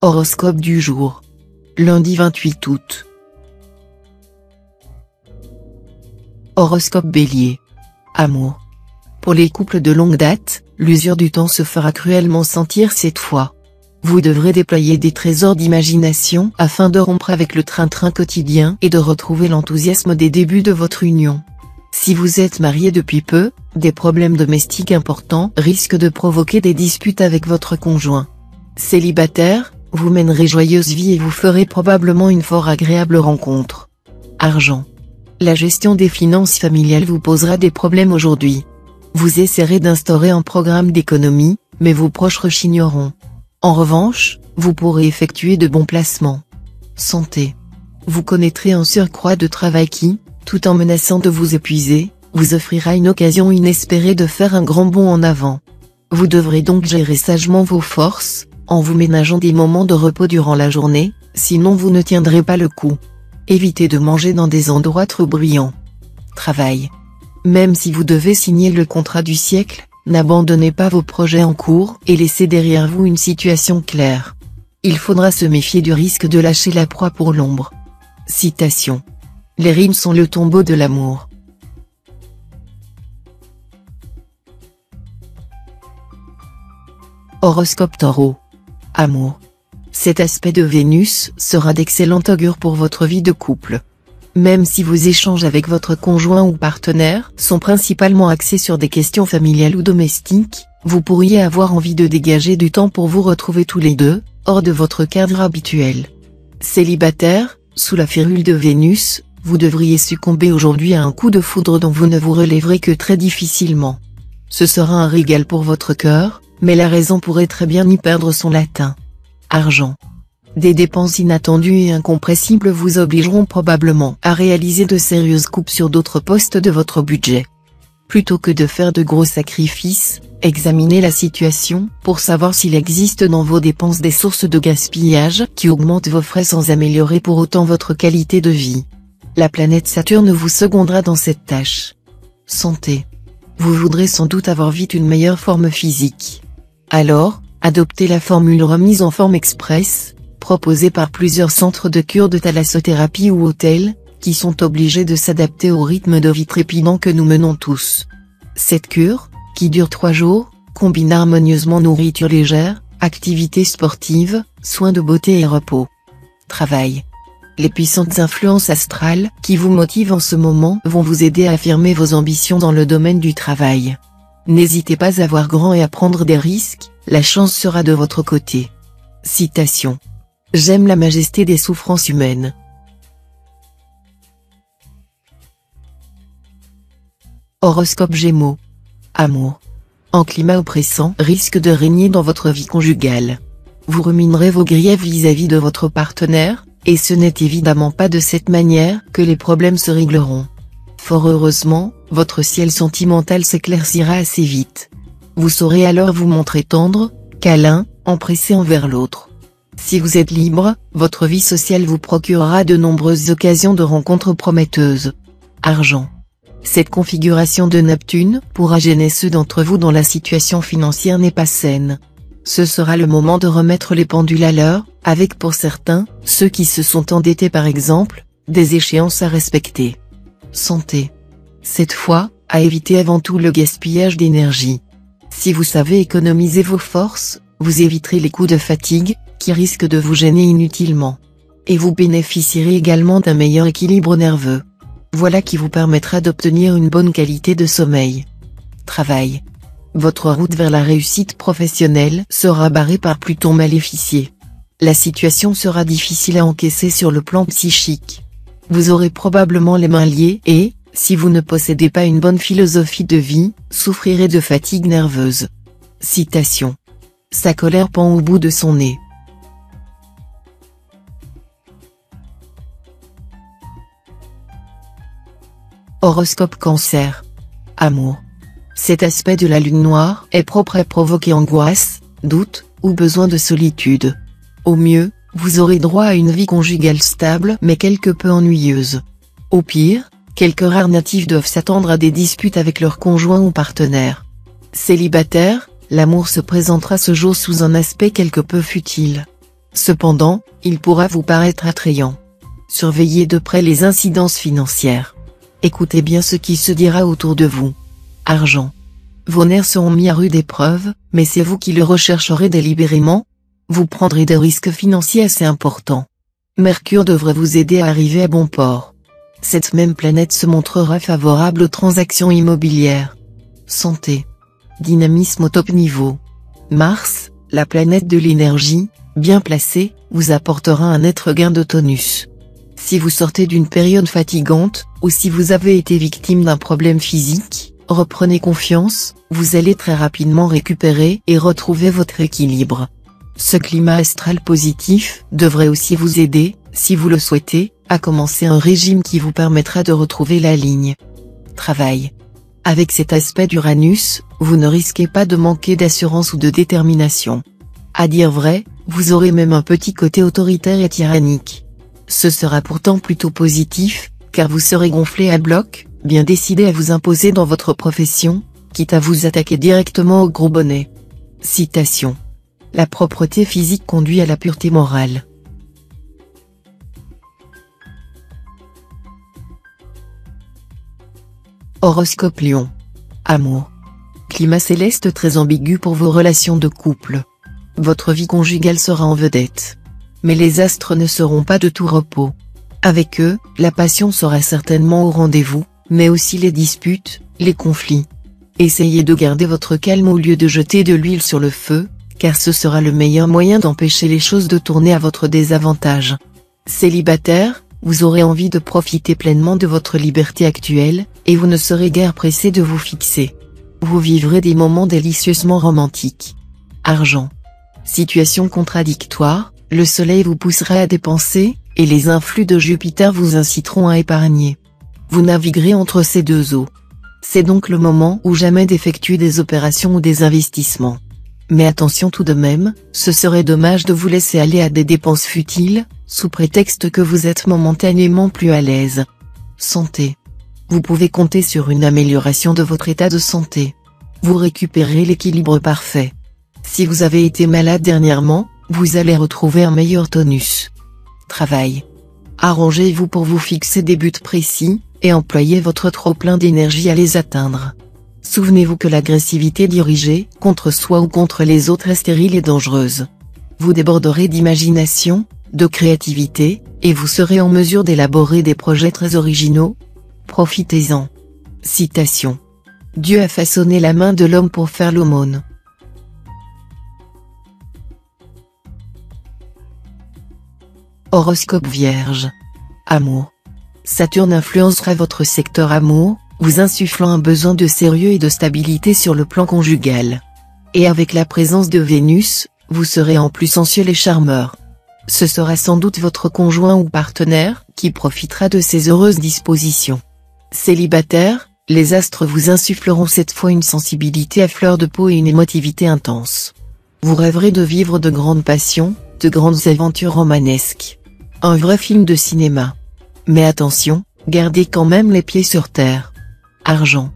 Horoscope du jour. Lundi 28 août. Horoscope Bélier. Amour. Pour les couples de longue date, l'usure du temps se fera cruellement sentir cette fois. Vous devrez déployer des trésors d'imagination afin de rompre avec le train-train quotidien et de retrouver l'enthousiasme des débuts de votre union. Si vous êtes marié depuis peu, des problèmes domestiques importants risquent de provoquer des disputes avec votre conjoint. Célibataire, vous mènerez joyeuse vie et vous ferez probablement une fort agréable rencontre. Argent. La gestion des finances familiales vous posera des problèmes aujourd'hui. Vous essaierez d'instaurer un programme d'économie, mais vos proches rechigneront. En revanche, vous pourrez effectuer de bons placements. Santé. Vous connaîtrez un surcroît de travail qui, tout en menaçant de vous épuiser, vous offrira une occasion inespérée de faire un grand bond en avant. Vous devrez donc gérer sagement vos forces, en vous ménageant des moments de repos durant la journée, sinon vous ne tiendrez pas le coup. Évitez de manger dans des endroits trop bruyants. Travail. Même si vous devez signer le contrat du siècle, n'abandonnez pas vos projets en cours et laissez derrière vous une situation claire. Il faudra se méfier du risque de lâcher la proie pour l'ombre. Citation. Les rimes sont le tombeau de l'amour. Horoscope Taureau. Amour. Cet aspect de Vénus sera d'excellent augure pour votre vie de couple. Même si vos échanges avec votre conjoint ou partenaire sont principalement axés sur des questions familiales ou domestiques, vous pourriez avoir envie de dégager du temps pour vous retrouver tous les deux, hors de votre cadre habituel. Célibataire, sous la férule de Vénus, vous devriez succomber aujourd'hui à un coup de foudre dont vous ne vous relèverez que très difficilement. Ce sera un régal pour votre cœur, mais la raison pourrait très bien y perdre son latin. Argent. Des dépenses inattendues et incompressibles vous obligeront probablement à réaliser de sérieuses coupes sur d'autres postes de votre budget. Plutôt que de faire de gros sacrifices, examinez la situation pour savoir s'il existe dans vos dépenses des sources de gaspillage qui augmentent vos frais sans améliorer pour autant votre qualité de vie. La planète Saturne vous secondera dans cette tâche. Santé. Vous voudrez sans doute avoir vite une meilleure forme physique. Alors, adoptez la formule remise en forme express, proposée par plusieurs centres de cure de thalassothérapie ou hôtels, qui sont obligés de s'adapter au rythme de vie trépidant que nous menons tous. Cette cure, qui dure 3 jours, combine harmonieusement nourriture légère, activités sportives, soins de beauté et repos. Travail. Les puissantes influences astrales qui vous motivent en ce moment vont vous aider à affirmer vos ambitions dans le domaine du travail. N'hésitez pas à voir grand et à prendre des risques, la chance sera de votre côté. Citation. J'aime la majesté des souffrances humaines. Horoscope Gémeaux. Amour. Un climat oppressant risque de régner dans votre vie conjugale. Vous ruminerez vos griefs vis-à-vis de votre partenaire, et ce n'est évidemment pas de cette manière que les problèmes se régleront. Fort heureusement, votre ciel sentimental s'éclaircira assez vite. Vous saurez alors vous montrer tendre, câlin, empressé envers l'autre. Si vous êtes libre, votre vie sociale vous procurera de nombreuses occasions de rencontres prometteuses. Argent. Cette configuration de Neptune pourra gêner ceux d'entre vous dont la situation financière n'est pas saine. Ce sera le moment de remettre les pendules à l'heure, avec pour certains, ceux qui se sont endettés par exemple, des échéances à respecter. Santé. Cette fois, à éviter avant tout le gaspillage d'énergie. Si vous savez économiser vos forces, vous éviterez les coups de fatigue, qui risquent de vous gêner inutilement. Et vous bénéficierez également d'un meilleur équilibre nerveux. Voilà qui vous permettra d'obtenir une bonne qualité de sommeil. Travail. Votre route vers la réussite professionnelle sera barrée par Pluton maléficié. La situation sera difficile à encaisser sur le plan psychique. Vous aurez probablement les mains liées et, si vous ne possédez pas une bonne philosophie de vie, souffrirez de fatigue nerveuse. Citation. Sa colère pend au bout de son nez. Horoscope Cancer. Amour. Cet aspect de la lune noire est propre à provoquer angoisse, doute, ou besoin de solitude. Au mieux, vous aurez droit à une vie conjugale stable mais quelque peu ennuyeuse. Au pire, quelques rares natifs doivent s'attendre à des disputes avec leur conjoint ou partenaire. Célibataire, l'amour se présentera ce jour sous un aspect quelque peu futile. Cependant, il pourra vous paraître attrayant. Surveillez de près les incidences financières. Écoutez bien ce qui se dira autour de vous. Argent. Vos nerfs seront mis à rude épreuve, mais c'est vous qui le rechercherez délibérément. Vous prendrez des risques financiers assez importants. Mercure devrait vous aider à arriver à bon port. Cette même planète se montrera favorable aux transactions immobilières. Santé. Dynamisme au top niveau. Mars, la planète de l'énergie, bien placée, vous apportera un net regain de tonus. Si vous sortez d'une période fatigante, ou si vous avez été victime d'un problème physique, reprenez confiance, vous allez très rapidement récupérer et retrouver votre équilibre. Ce climat astral positif devrait aussi vous aider, si vous le souhaitez, à commencer un régime qui vous permettra de retrouver la ligne. Travail. Avec cet aspect d'Uranus, vous ne risquez pas de manquer d'assurance ou de détermination. À dire vrai, vous aurez même un petit côté autoritaire et tyrannique. Ce sera pourtant plutôt positif, car vous serez gonflé à bloc, bien décidé à vous imposer dans votre profession, quitte à vous attaquer directement au gros bonnet. Citation. La propreté physique conduit à la pureté morale. Horoscope Lion. Amour. Climat céleste très ambigu pour vos relations de couple. Votre vie conjugale sera en vedette. Mais les astres ne seront pas de tout repos. Avec eux, la passion sera certainement au rendez-vous, mais aussi les disputes, les conflits. Essayez de garder votre calme au lieu de jeter de l'huile sur le feu, car ce sera le meilleur moyen d'empêcher les choses de tourner à votre désavantage. Célibataire, vous aurez envie de profiter pleinement de votre liberté actuelle, et vous ne serez guère pressé de vous fixer. Vous vivrez des moments délicieusement romantiques. Argent. Situation contradictoire, le soleil vous poussera à dépenser, et les influx de Jupiter vous inciteront à épargner. Vous naviguerez entre ces deux eaux. C'est donc le moment ou jamais d'effectuer des opérations ou des investissements. Mais attention tout de même, ce serait dommage de vous laisser aller à des dépenses futiles, sous prétexte que vous êtes momentanément plus à l'aise. Santé. Vous pouvez compter sur une amélioration de votre état de santé. Vous récupérez l'équilibre parfait. Si vous avez été malade dernièrement, vous allez retrouver un meilleur tonus. Travail. Arrangez-vous pour vous fixer des buts précis, et employez votre trop-plein d'énergie à les atteindre. Souvenez-vous que l'agressivité dirigée contre soi ou contre les autres est stérile et dangereuse. Vous déborderez d'imagination, de créativité, et vous serez en mesure d'élaborer des projets très originaux. Profitez-en. Citation. Dieu a façonné la main de l'homme pour faire l'aumône. Horoscope Vierge. Amour. Saturne influencera votre secteur amour, vous insufflant un besoin de sérieux et de stabilité sur le plan conjugal. Et avec la présence de Vénus, vous serez en plus sensuel et charmeur. Ce sera sans doute votre conjoint ou partenaire qui profitera de ces heureuses dispositions. Célibataire, les astres vous insuffleront cette fois une sensibilité à fleur de peau et une émotivité intense. Vous rêverez de vivre de grandes passions, de grandes aventures romanesques. Un vrai film de cinéma. Mais attention, gardez quand même les pieds sur terre. Argent.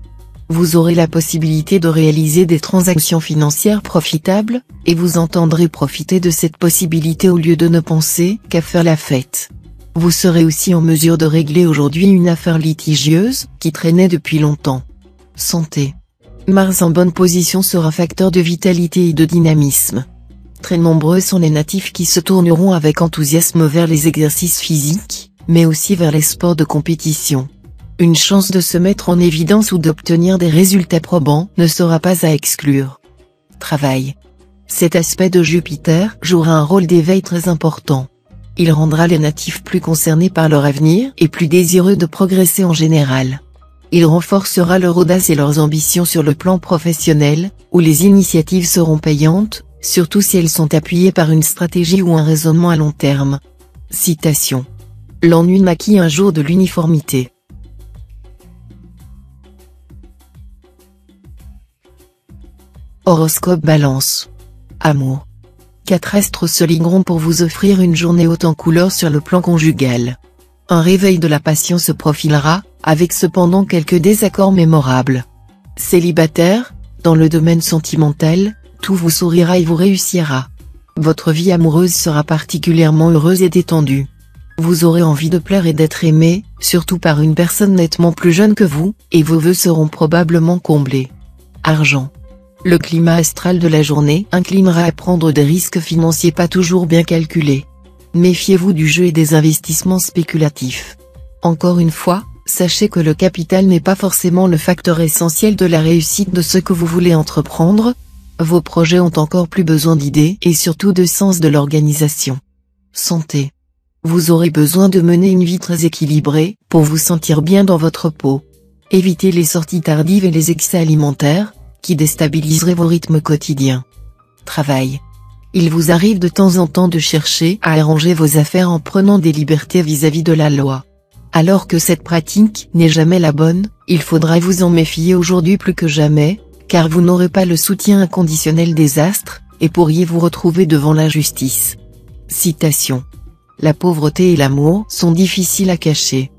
Vous aurez la possibilité de réaliser des transactions financières profitables, et vous entendrez profiter de cette possibilité au lieu de ne penser qu'à faire la fête. Vous serez aussi en mesure de régler aujourd'hui une affaire litigieuse, qui traînait depuis longtemps. Santé. Mars en bonne position sera facteur de vitalité et de dynamisme. Très nombreux sont les natifs qui se tourneront avec enthousiasme vers les exercices physiques, mais aussi vers les sports de compétition. Une chance de se mettre en évidence ou d'obtenir des résultats probants ne sera pas à exclure. Travail. Cet aspect de Jupiter jouera un rôle d'éveil très important. Il rendra les natifs plus concernés par leur avenir et plus désireux de progresser en général. Il renforcera leur audace et leurs ambitions sur le plan professionnel, où les initiatives seront payantes, surtout si elles sont appuyées par une stratégie ou un raisonnement à long terme. Citation. L'ennui naquit un jour de l'uniformité. Horoscope Balance. Amour. 4 astres se ligueront pour vous offrir une journée haute en couleurs sur le plan conjugal. Un réveil de la passion se profilera, avec cependant quelques désaccords mémorables. Célibataire, dans le domaine sentimental, tout vous sourira et vous réussira. Votre vie amoureuse sera particulièrement heureuse et détendue. Vous aurez envie de plaire et d'être aimé, surtout par une personne nettement plus jeune que vous, et vos vœux seront probablement comblés. Argent. Le climat astral de la journée inclinera à prendre des risques financiers pas toujours bien calculés. Méfiez-vous du jeu et des investissements spéculatifs. Encore une fois, sachez que le capital n'est pas forcément le facteur essentiel de la réussite de ce que vous voulez entreprendre. Vos projets ont encore plus besoin d'idées et surtout de sens de l'organisation. Santé. Vous aurez besoin de mener une vie très équilibrée pour vous sentir bien dans votre peau. Évitez les sorties tardives et les excès alimentaires, qui déstabiliseraient vos rythmes quotidiens. Travail. Il vous arrive de temps en temps de chercher à arranger vos affaires en prenant des libertés vis-à-vis de la loi. Alors que cette pratique n'est jamais la bonne, il faudra vous en méfier aujourd'hui plus que jamais, car vous n'aurez pas le soutien inconditionnel des astres, et pourriez vous retrouver devant la justice. Citation. La pauvreté et l'amour sont difficiles à cacher.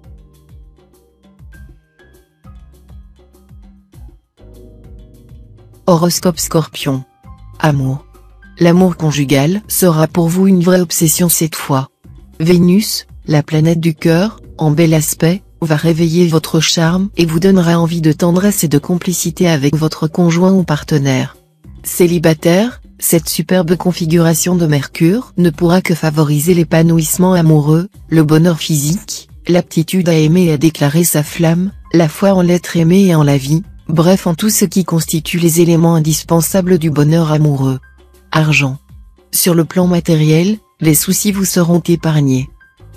Horoscope Scorpion. Amour. L'amour conjugal sera pour vous une vraie obsession cette fois. Vénus, la planète du cœur, en bel aspect, va réveiller votre charme et vous donnera envie de tendresse et de complicité avec votre conjoint ou partenaire. Célibataire, cette superbe configuration de Mercure ne pourra que favoriser l'épanouissement amoureux, le bonheur physique, l'aptitude à aimer et à déclarer sa flamme, la foi en l'être aimé et en la vie, bref en tout ce qui constitue les éléments indispensables du bonheur amoureux. Argent. Sur le plan matériel, les soucis vous seront épargnés.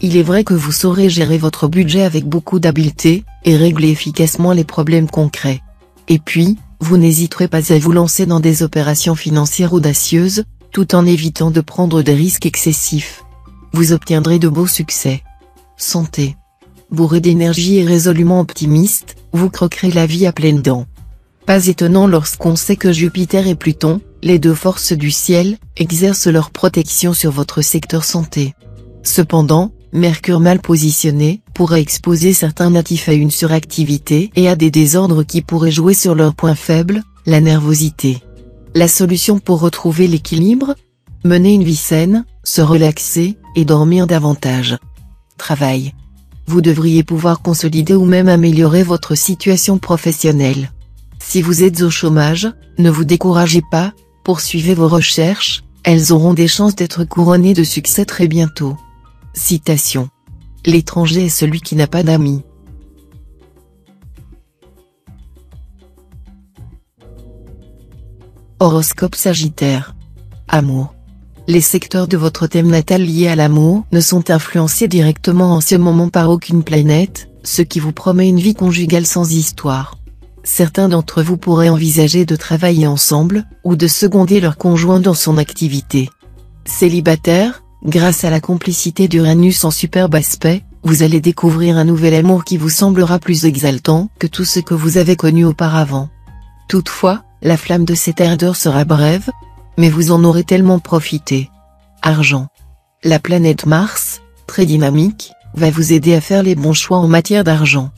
Il est vrai que vous saurez gérer votre budget avec beaucoup d'habileté, et régler efficacement les problèmes concrets. Et puis, vous n'hésiterez pas à vous lancer dans des opérations financières audacieuses, tout en évitant de prendre des risques excessifs. Vous obtiendrez de beaux succès. Santé. Bourré d'énergie et résolument optimiste, vous croquerez la vie à pleines dents. Pas étonnant lorsqu'on sait que Jupiter et Pluton, les deux forces du ciel, exercent leur protection sur votre secteur santé. Cependant, Mercure mal positionné pourrait exposer certains natifs à une suractivité et à des désordres qui pourraient jouer sur leur point faible, la nervosité. La solution pour retrouver l'équilibre ? Mener une vie saine, se relaxer, et dormir davantage. Travail. Vous devriez pouvoir consolider ou même améliorer votre situation professionnelle. Si vous êtes au chômage, ne vous découragez pas, poursuivez vos recherches, elles auront des chances d'être couronnées de succès très bientôt. Citation. L'étranger est celui qui n'a pas d'amis. Horoscope Sagittaire. Amour. Les secteurs de votre thème natal liés à l'amour ne sont influencés directement en ce moment par aucune planète, ce qui vous promet une vie conjugale sans histoire. Certains d'entre vous pourraient envisager de travailler ensemble, ou de seconder leur conjoint dans son activité. Célibataire, grâce à la complicité d'Uranus en superbe aspect, vous allez découvrir un nouvel amour qui vous semblera plus exaltant que tout ce que vous avez connu auparavant. Toutefois, la flamme de cette ardeur sera brève, mais vous en aurez tellement profité. Argent. La planète Mars, très dynamique, va vous aider à faire les bons choix en matière d'argent.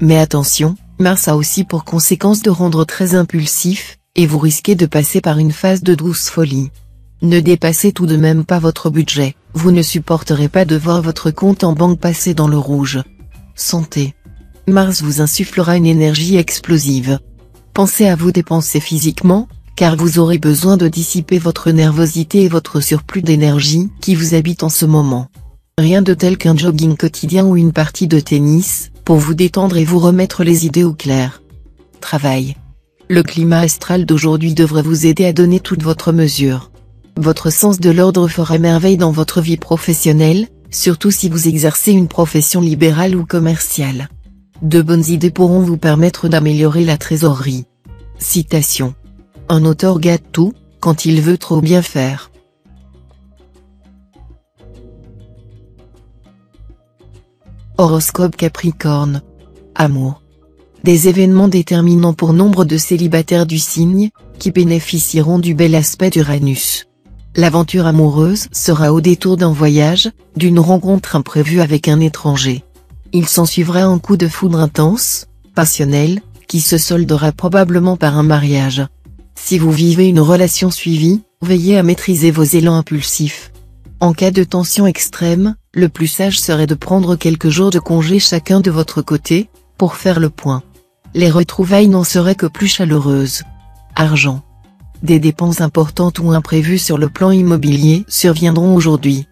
Mais attention, Mars a aussi pour conséquence de rendre très impulsif, et vous risquez de passer par une phase de douce folie. Ne dépassez tout de même pas votre budget, vous ne supporterez pas de voir votre compte en banque passer dans le rouge. Santé. Mars vous insufflera une énergie explosive. Pensez à vous dépenser physiquement, car vous aurez besoin de dissiper votre nervosité et votre surplus d'énergie qui vous habite en ce moment. Rien de tel qu'un jogging quotidien ou une partie de tennis, pour vous détendre et vous remettre les idées au clair. Travail. Le climat astral d'aujourd'hui devrait vous aider à donner toute votre mesure. Votre sens de l'ordre fera merveille dans votre vie professionnelle, surtout si vous exercez une profession libérale ou commerciale. De bonnes idées pourront vous permettre d'améliorer la trésorerie. Citation. Un auteur gâte tout, quand il veut trop bien faire. Horoscope Capricorne. Amour. Des événements déterminants pour nombre de célibataires du signe, qui bénéficieront du bel aspect d'Uranus. L'aventure amoureuse sera au détour d'un voyage, d'une rencontre imprévue avec un étranger. Il s'ensuivra un coup de foudre intense, passionnel, qui se soldera probablement par un mariage. Si vous vivez une relation suivie, veillez à maîtriser vos élans impulsifs. En cas de tension extrême, le plus sage serait de prendre quelques jours de congé chacun de votre côté, pour faire le point. Les retrouvailles n'en seraient que plus chaleureuses. Argent. Des dépenses importantes ou imprévues sur le plan immobilier surviendront aujourd'hui.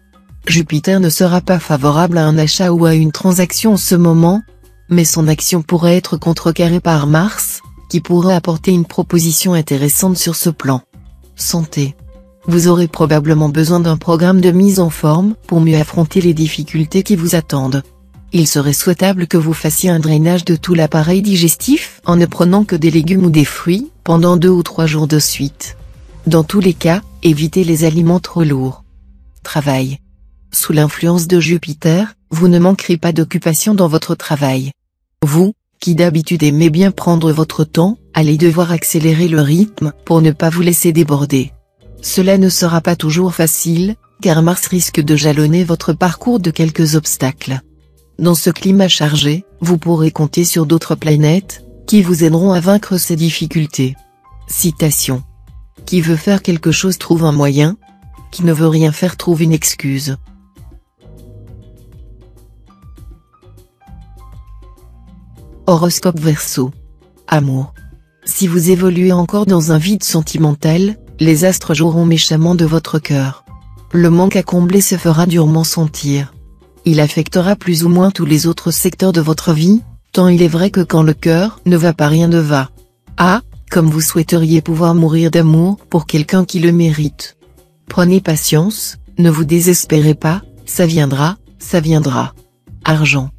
Jupiter ne sera pas favorable à un achat ou à une transaction en ce moment, mais son action pourrait être contrecarrée par Mars, qui pourrait apporter une proposition intéressante sur ce plan. Santé. Vous aurez probablement besoin d'un programme de mise en forme pour mieux affronter les difficultés qui vous attendent. Il serait souhaitable que vous fassiez un drainage de tout l'appareil digestif en ne prenant que des légumes ou des fruits pendant 2 ou 3 jours de suite. Dans tous les cas, évitez les aliments trop lourds. Travail. Sous l'influence de Jupiter, vous ne manquerez pas d'occupation dans votre travail. Vous, qui d'habitude aimez bien prendre votre temps, allez devoir accélérer le rythme pour ne pas vous laisser déborder. Cela ne sera pas toujours facile, car Mars risque de jalonner votre parcours de quelques obstacles. Dans ce climat chargé, vous pourrez compter sur d'autres planètes, qui vous aideront à vaincre ces difficultés. Citation. Qui veut faire quelque chose trouve un moyen, qui ne veut rien faire trouve une excuse. Horoscope Verseau. Amour. Si vous évoluez encore dans un vide sentimental, les astres joueront méchamment de votre cœur. Le manque à combler se fera durement sentir. Il affectera plus ou moins tous les autres secteurs de votre vie, tant il est vrai que quand le cœur ne va pas rien ne va. Ah, comme vous souhaiteriez pouvoir mourir d'amour pour quelqu'un qui le mérite. Prenez patience, ne vous désespérez pas, ça viendra, ça viendra. Argent.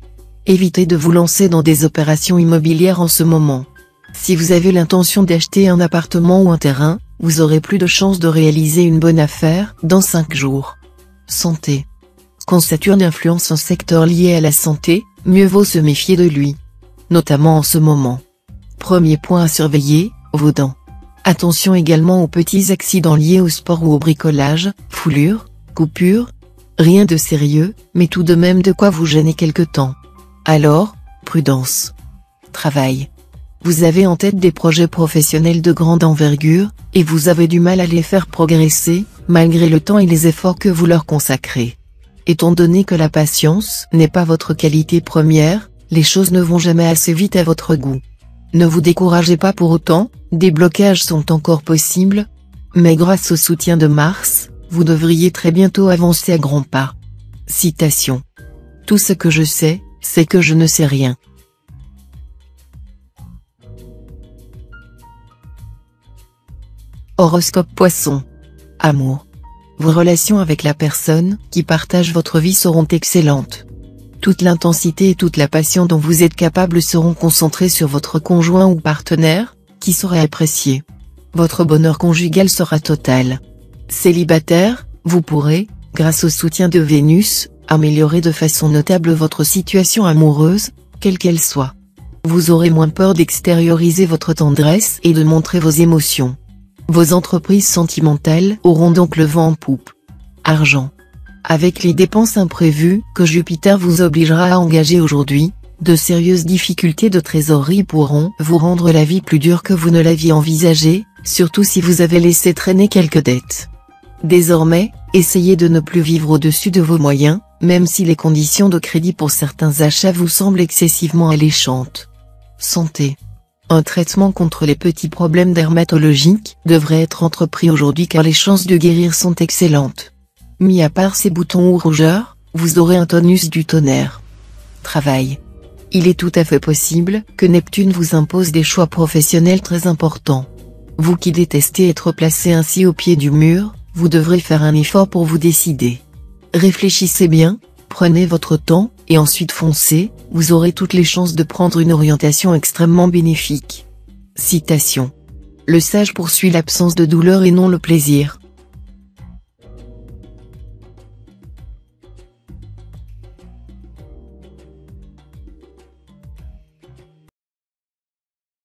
Évitez de vous lancer dans des opérations immobilières en ce moment. Si vous avez l'intention d'acheter un appartement ou un terrain, vous aurez plus de chances de réaliser une bonne affaire dans 5 jours. Santé. Quand Saturne influence un secteur lié à la santé, mieux vaut se méfier de lui. Notamment en ce moment. Premier point à surveiller, vos dents. Attention également aux petits accidents liés au sport ou au bricolage, foulures, coupures. Rien de sérieux, mais tout de même de quoi vous gêner quelque temps. Alors, prudence. Travail. Vous avez en tête des projets professionnels de grande envergure, et vous avez du mal à les faire progresser, malgré le temps et les efforts que vous leur consacrez. Étant donné que la patience n'est pas votre qualité première, les choses ne vont jamais assez vite à votre goût. Ne vous découragez pas pour autant, des blocages sont encore possibles, mais grâce au soutien de Mars, vous devriez très bientôt avancer à grands pas. Citation. Tout ce que je sais, c'est que je ne sais rien. Horoscope Poisson. Amour. Vos relations avec la personne qui partage votre vie seront excellentes. Toute l'intensité et toute la passion dont vous êtes capable seront concentrées sur votre conjoint ou partenaire, qui saura apprécier. Votre bonheur conjugal sera total. Célibataire, vous pourrez, grâce au soutien de Vénus, améliorer de façon notable votre situation amoureuse, quelle qu'elle soit. Vous aurez moins peur d'extérioriser votre tendresse et de montrer vos émotions. Vos entreprises sentimentales auront donc le vent en poupe. Argent. Avec les dépenses imprévues que Jupiter vous obligera à engager aujourd'hui, de sérieuses difficultés de trésorerie pourront vous rendre la vie plus dure que vous ne l'aviez envisagé, surtout si vous avez laissé traîner quelques dettes. Désormais, essayez de ne plus vivre au-dessus de vos moyens, même si les conditions de crédit pour certains achats vous semblent excessivement alléchantes. Santé. Un traitement contre les petits problèmes dermatologiques devrait être entrepris aujourd'hui car les chances de guérir sont excellentes. Mis à part ces boutons ou rougeurs, vous aurez un tonus du tonnerre. Travail. Il est tout à fait possible que Neptune vous impose des choix professionnels très importants. Vous qui détestez être placé ainsi au pied du mur, vous devrez faire un effort pour vous décider. Réfléchissez bien, prenez votre temps, et ensuite foncez, vous aurez toutes les chances de prendre une orientation extrêmement bénéfique. Citation. Le sage poursuit l'absence de douleur et non le plaisir.